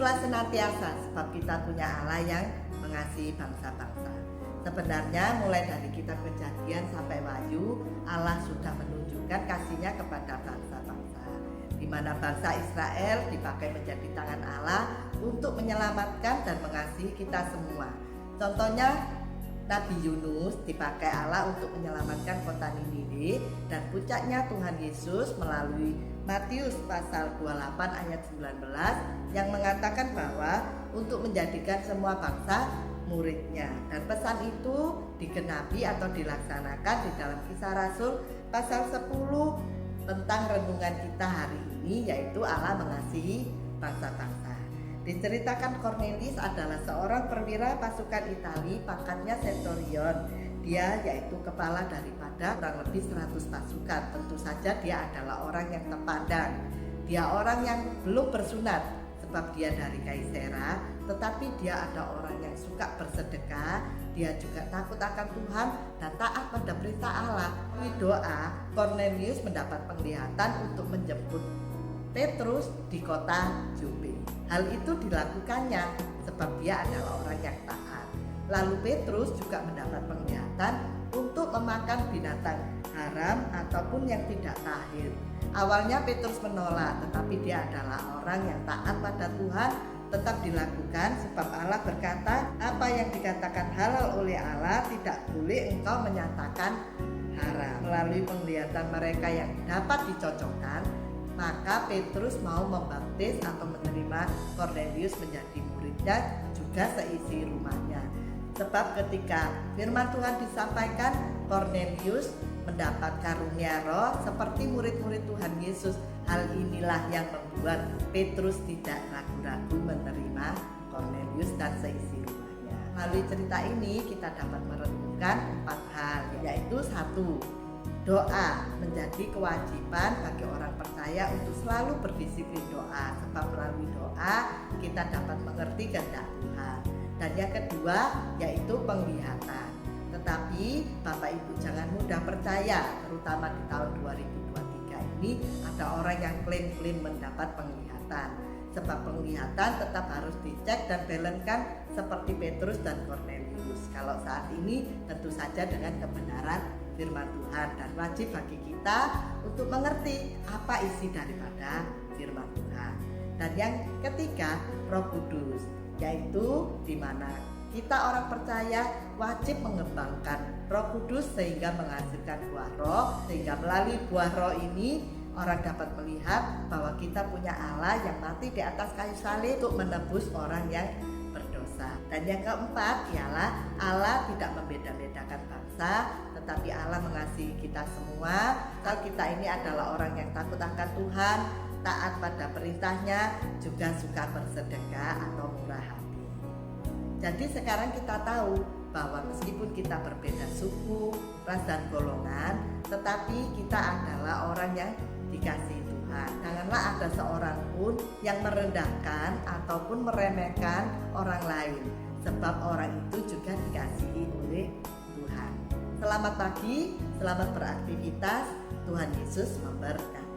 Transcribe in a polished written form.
Bersyukurlah senantiasa sebab kita punya Allah yang mengasihi bangsa-bangsa. Sebenarnya mulai dari kitab Kejadian sampai Wahyu, Allah sudah menunjukkan kasih-Nya kepada bangsa-bangsa, di mana bangsa Israel dipakai menjadi tangan Allah untuk menyelamatkan dan mengasihi kita semua. Contohnya Nabi Yunus dipakai Allah untuk menyelamatkan kota Niniwe, dan puncaknya Tuhan Yesus melalui Matius pasal 28 ayat 19 yang mengatakan bahwa untuk menjadikan semua bangsa muridnya, dan pesan itu digenapi atau dilaksanakan di dalam Kisah Rasul pasal 10 tentang renungan kita hari ini, yaitu Allah mengasihi bangsa-bangsa. Diceritakan Cornelius adalah seorang perwira pasukan Italia, pangkatnya centurion. Dia yaitu kepala daripada kurang lebih 100 pasukan. Tentu saja dia adalah orang yang terpandang. Dia orang yang belum bersunat sebab dia dari Kaisera, tetapi dia ada orang yang suka bersedekah. Dia juga takut akan Tuhan dan taat pada perintah Allah. Di doa, Cornelius mendapat penglihatan untuk menjemput Petrus di kota Jope. Hal itu dilakukannya sebab dia adalah orang yang taat. Lalu Petrus juga mendapat penglihatan untuk memakan binatang haram ataupun yang tidak tahir. Awalnya Petrus menolak, tetapi dia adalah orang yang taat pada Tuhan, tetap dilakukan sebab Allah berkata, apa yang dikatakan halal oleh Allah tidak boleh engkau menyatakan haram. Melalui penglihatan mereka yang dapat dicocokkan, maka Petrus mau membaptis atau menerima Cornelius menjadi muridnya, juga seisi rumahnya. Sebab ketika firman Tuhan disampaikan, Cornelius mendapat karunia roh seperti murid-murid Tuhan Yesus. Hal inilah yang membuat Petrus tidak ragu-ragu menerima Cornelius dan seisi rumahnya. Melalui cerita ini kita dapat merenungkan 4 hal, yaitu 1. Doa menjadi kewajiban bagi orang percaya untuk selalu berdisiplin doa, sebab melalui doa kita dapat mengerti kehendak Tuhan. Dan yang kedua yaitu penglihatan. Tetapi Bapak Ibu jangan mudah percaya, terutama di tahun 2023 ini ada orang yang klaim-klaim mendapat penglihatan. Sebab penglihatan tetap harus dicek dan balancekan seperti Petrus dan Cornelius. Kalau saat ini tentu saja dengan kebenaran firman Tuhan, dan wajib bagi kita untuk mengerti apa isi daripada firman Tuhan. Dan yang ketiga, Roh Kudus, yaitu di mana kita orang percaya wajib mengembangkan Roh Kudus sehingga menghasilkan buah roh, sehingga melalui buah roh ini orang dapat melihat bahwa kita punya Allah yang mati di atas kayu salib untuk menebus orang yang berdosa. Dan yang keempat ialah Allah tidak membeda-bedakan bangsa, tetapi Allah mengasihi kita semua. Kalau kita ini adalah orang yang takut akan Tuhan, taat pada perintahnya, juga suka bersedekah atau murah hati. Jadi sekarang kita tahu bahwa meskipun kita berbeda suku, ras dan golongan, tetapi kita adalah orang yang dikasihi Tuhan. Janganlah ada seorang pun yang merendahkan ataupun meremehkan orang lain, sebab orang itu juga dikasihi oleh Tuhan. Selamat pagi, selamat beraktivitas. Tuhan Yesus memberkati.